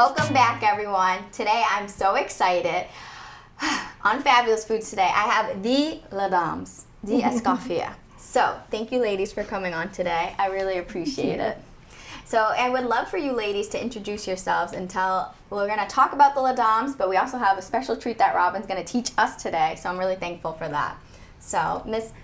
Welcome back, everyone. Today I'm so excited. On Fabulous Foods today, I have the Latkes, the Escoffier. So thank you ladies for coming on today. I really appreciate it. So I would love for you ladies to introduce yourselves and we're going to talk about the Latkes, but we also have a special treat that Robin's going to teach us today. So I'm really thankful for that. So Miss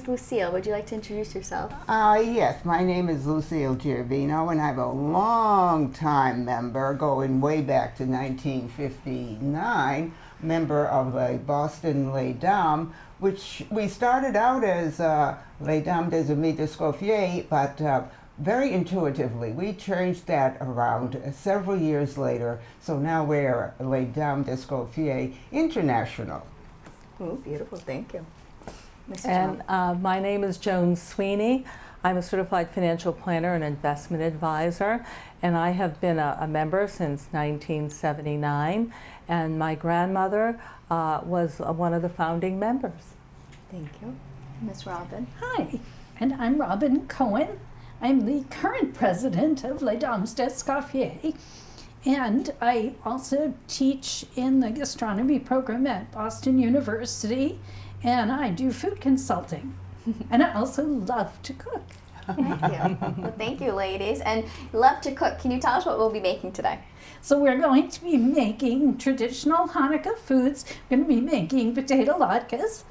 Lucille, would you like to introduce yourself? Yes, my name is Lucille Giovino, and I'm a long-time member, going way back to 1959, member of the Boston Les Dames, which we started out as Les Dames des Amis d'Escoffier, but very intuitively, we changed that around several years later, so now we're Les Dames d'Escoffier International. Oh, beautiful, thank you. And my name is Joan Sweeney. I'm a certified financial planner and investment advisor, and I have been a member since 1979, and my grandmother was one of the founding members. Thank you. Miss Robin. Hi, and I'm Robin Cohen. I'm the current president of Les Dames d'Escoffier, and I also teach in the gastronomy program at Boston University, and I do food consulting. And I also love to cook. Thank you. Well, thank you, ladies. And love to cook. Can you tell us what we'll be making today? So we're going to be making traditional Hanukkah foods. We're going to be making potato latkes.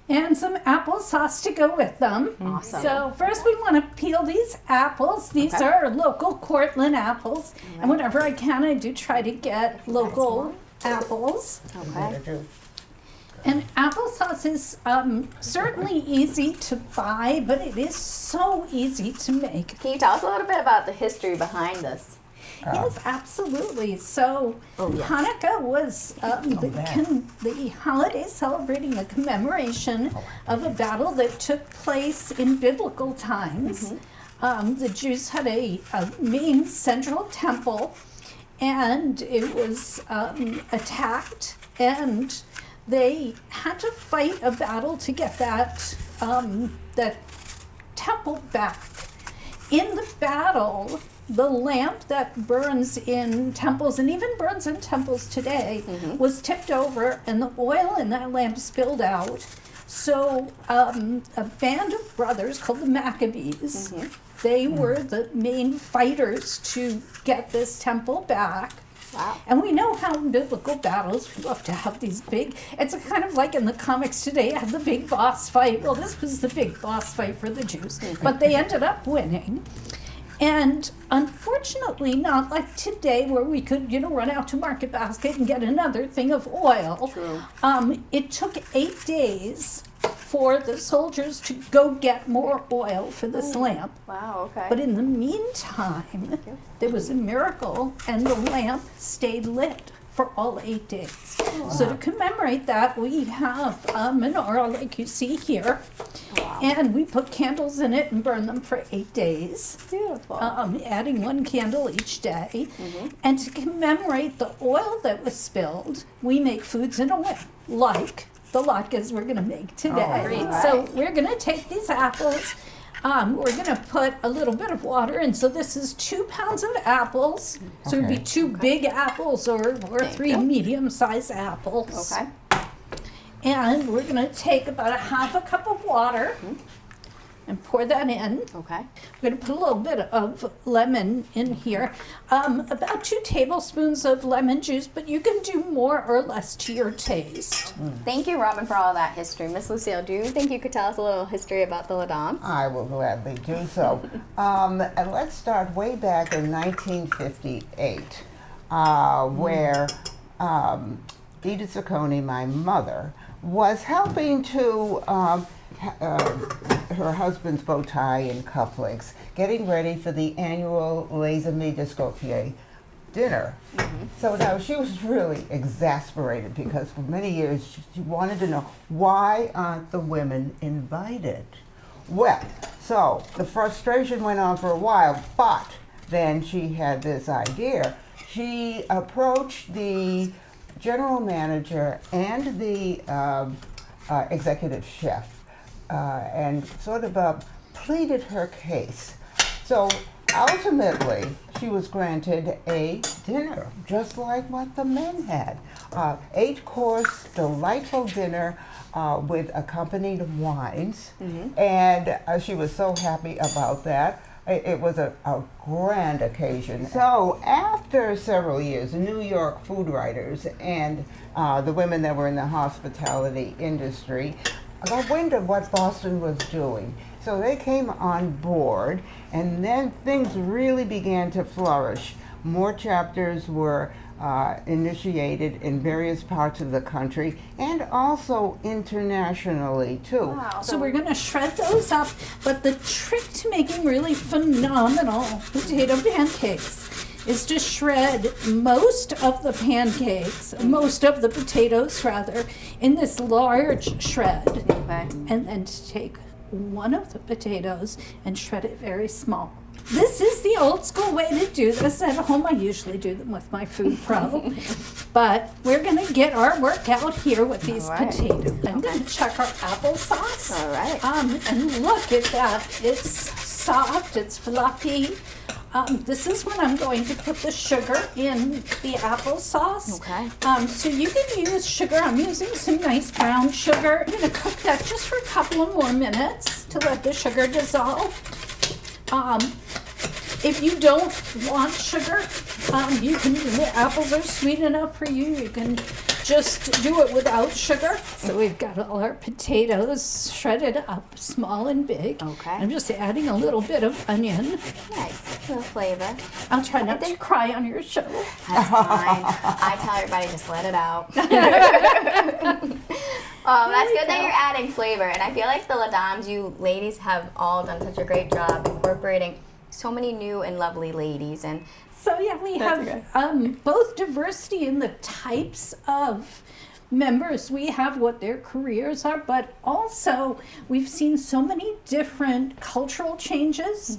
And some applesauce to go with them. Awesome. So first we want to peel these apples. These are local Cortland apples. And whenever I can, I do try to get local apples. Okay. And applesauce is certainly easy to buy, but it is so easy to make. Can you tell us a little bit about the history behind this? Yes, absolutely. So yes. Hanukkah was the holiday celebrating the commemoration of a battle that took place in biblical times. The Jews had a main central temple, and it was attacked, and they had to fight a battle to get that temple back. In the battle, the lamp that burns in temples, and even burns in temples today, was tipped over, and the oil in that lamp spilled out. So a band of brothers called the Maccabees, they were the main fighters to get this temple back. Wow. And we know how in biblical battles we love to have these big, it's kind of like in the comics today, have the big boss fight. Well, this was the big boss fight for the Jews, but they ended up winning. And unfortunately, not like today where we could, run out to Market Basket and get another thing of oil. True. It took 8 days for the soldiers to go get more oil for this lamp. Wow, okay. But in the meantime, there was a miracle, and the lamp stayed lit for all 8 days. So to commemorate that, we have a menorah like you see here. Wow. And we put candles in it and burn them for 8 days. Beautiful. Adding one candle each day. And to commemorate the oil that was spilled, we make foods in oil, like the latkes we're going to make today. great. So we're going to take these apples. We're going to put a little bit of water in. So this is 2 pounds of apples. So it would be 2 big apples or 3 medium-sized apples. Okay. And we're going to take about a half a cup of water and pour that in. Okay. We're going to put a little bit of lemon in here. About 2 tablespoons of lemon juice, but you can do more or less to your taste. Thank you, Robin, for all of that history. Miss Lucille, do you think you could tell us a little history about the Latkes? I will gladly do so. And let's start way back in 1958, where Edith Zacconi, my mother, was helping to her husband's bow tie and cufflinks, getting ready for the annual Les Amis d'Escoffier dinner. So now she was really exasperated because for many years she wanted to know, why aren't the women invited? Well, so the frustration went on for a while, but then she had this idea. She approached the general manager and the executive chef and sort of pleaded her case. So ultimately, she was granted a dinner, just like what the men had. 8-course, delightful dinner with accompanied wines, and she was so happy about that. It was a grand occasion. So after several years, the New York food writers and the women that were in the hospitality industry got wind of what Boston was doing. So they came on board, and then things really began to flourish. More chapters were initiated in various parts of the country and also internationally too. Wow. So we're going to shred those up, but the trick to making really phenomenal potato pancakes is to shred most of the pancakes, most of the potatoes rather, in this large shred. Okay. And then to take one of the potatoes and shred it very small. This is the old school way to do this at home. I usually do them with my food pro. But we're going to get our work out here with these All right. potatoes. I'm going to check our applesauce. All right. And look at that. It's soft. It's fluffy. This is when I'm going to put the sugar in the applesauce. Okay. So you can use sugar. I'm using some nice brown sugar. I'm going to cook that just for a couple of more minutes to let the sugar dissolve. If you don't want sugar, you can, the apples are sweet enough for you. You can just do it without sugar. So we've got all our potatoes shredded up, small and big. Okay. I'm just adding a little bit of onion. Nice. A little flavor. I'll try not to cry on your show. That's fine. I tell everybody just let it out. That's good that you're adding flavor, and I feel like the Ladams, you ladies have all done such a great job incorporating so many new and lovely ladies. And So yeah, we have both diversity in the types of members. We have what their careers are, but also we've seen so many different cultural changes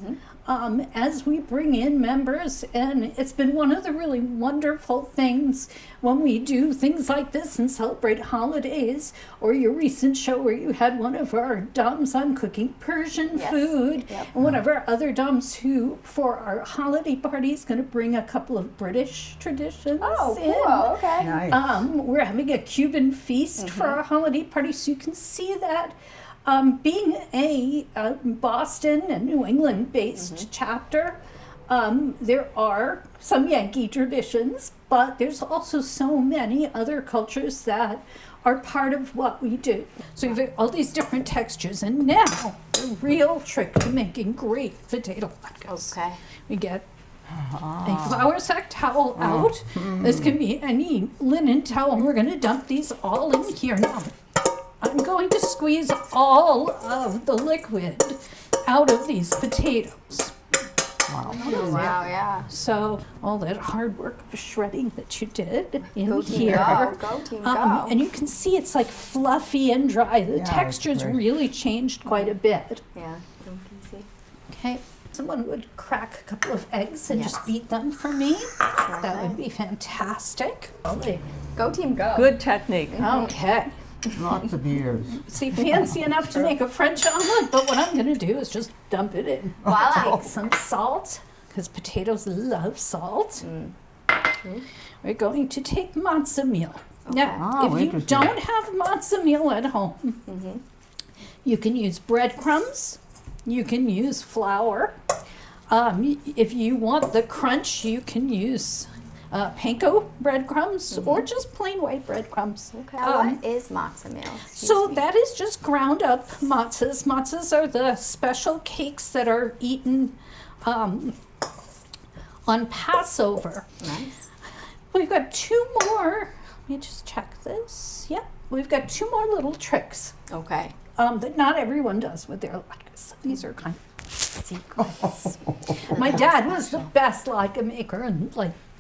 as we bring in members, and it's been one of the really wonderful things when we do things like this and celebrate holidays, or your recent show where you had one of our dames on cooking Persian food, and one of our other dames who, for our holiday party, is going to bring a couple of British traditions in. Okay. Nice. We're having a Cuban feast for our holiday party, so you can see that being a Boston and New England-based chapter, there are some Yankee traditions, but there's also so many other cultures that are part of what we do. So you've got all these different textures, and now the real trick to making great potato latkes. Okay. We get a flour sack towel out. This can be any linen towel. We're going to dump these all in here now. I'm going to squeeze all of the liquid out of these potatoes. Wow. Wow, yeah. So all that hard work of shredding that you did in Go team here. go. Go team go. And you can see it's like fluffy and dry. The Yeah, texture's great. really changed quite a bit. Yeah. Don't you see? Okay. Someone would crack a couple of eggs and Yes. just beat them for me. That would be fantastic. Go team go. Good technique. Okay. Lots of years. See, fancy enough to make a French omelet, but what I'm going to do is just dump it in. Voila. Take some salt, because potatoes love salt. We're going to take matzo meal. Now, Oh, if you interesting. don't have matzo meal at home, you can use breadcrumbs. You can use flour. If you want the crunch, you can use panko breadcrumbs or just plain white breadcrumbs. Okay. Now, what is matzo meal? So that is just ground up matzahs. Matzahs are the special cakes that are eaten on Passover. Nice. We've got two more. Let me just check this. Yep, we've got two more little tricks Okay. that not everyone does with their latkes. These are kind of secrets. My dad was the best latke maker in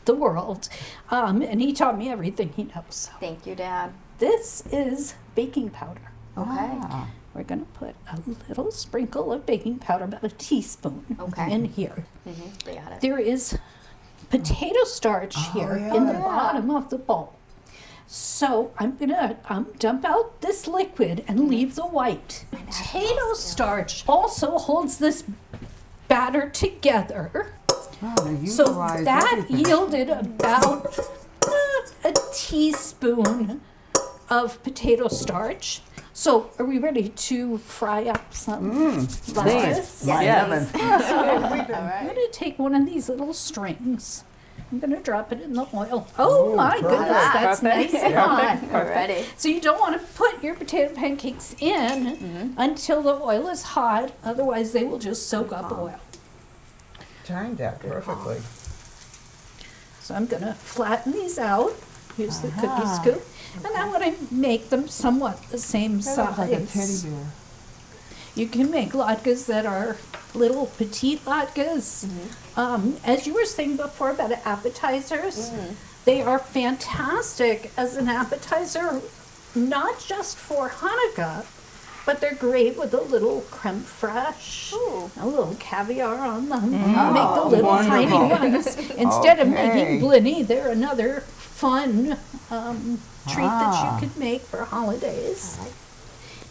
the world, and he taught me everything he knows. So Thank you, Dad. this is baking powder. Okay. Ah. We're going to put a little sprinkle of baking powder, about a teaspoon, Okay. in here. They got it. There is potato starch here in the yeah. bottom of the bowl. So I'm going to dump out this liquid and leave the white. Potato starch also holds this batter together. Oh, you So realize that everything. yielded about a teaspoon of potato starch. So are we ready to fry up some lettuce? Please. Yes. I'm going to take one of these little strings. I'm going to drop it in the oil. Oh my perfect. goodness, that's Perfect. nice and hot. We're ready. So you don't want to put your potato pancakes in until the oil is hot, otherwise they will just soak up oil. Timed that perfectly. So I'm going to flatten these out. Here's the cookie scoop. And I'm going to make them somewhat the same That looks like a teddy size. bear. You can make latkes that are little petite latkes. As you were saying before about appetizers, they are fantastic as an appetizer, not just for Hanukkah, but they're great with a little creme fraiche, Ooh. a little caviar on them. Make the little tiny wonderful. ones. Instead of Okay. making blini, they're another fun treat that you could make for holidays.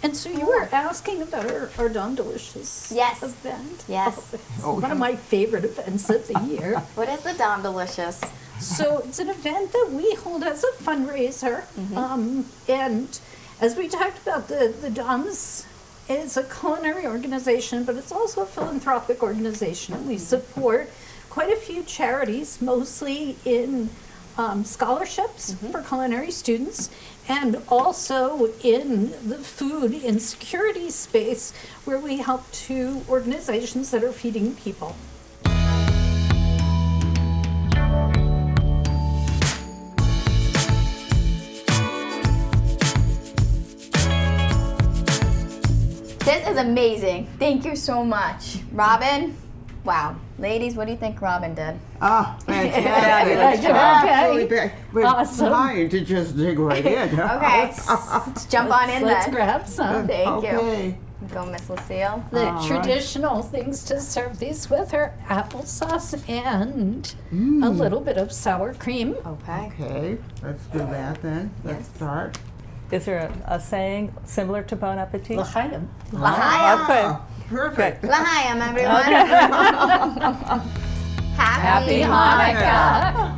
And so you were asking about our Dawn Delicious Yes. event. Yes. It's one of my favorite events of the year. What is the Dawn Delicious? So it's an event that we hold as a fundraiser. And as we talked about, the Doms is a culinary organization, but it's also a philanthropic organization. And we support quite a few charities, mostly in scholarships for culinary students, and also in the food insecurity space, where we help to organizations that are feeding people. This is amazing. Thank you so much. Robin, wow. Ladies, what do you think Robin did? Ah, fantastic. Okay. Absolutely fantastic. We're Awesome. trying to just dig right in. Okay, let's jump on in Let's then. grab some. Thank you. Okay. Go, Miss Lucille. The All right. traditional things to serve these with are applesauce and a little bit of sour cream. Okay. Okay, let's do that then. Let's start. Is there a saying similar to Bon Appetit? L'chaim. L'chaim. Okay. Perfect. L'chaim, everyone. Happy Happy Hanukkah. Hanukkah.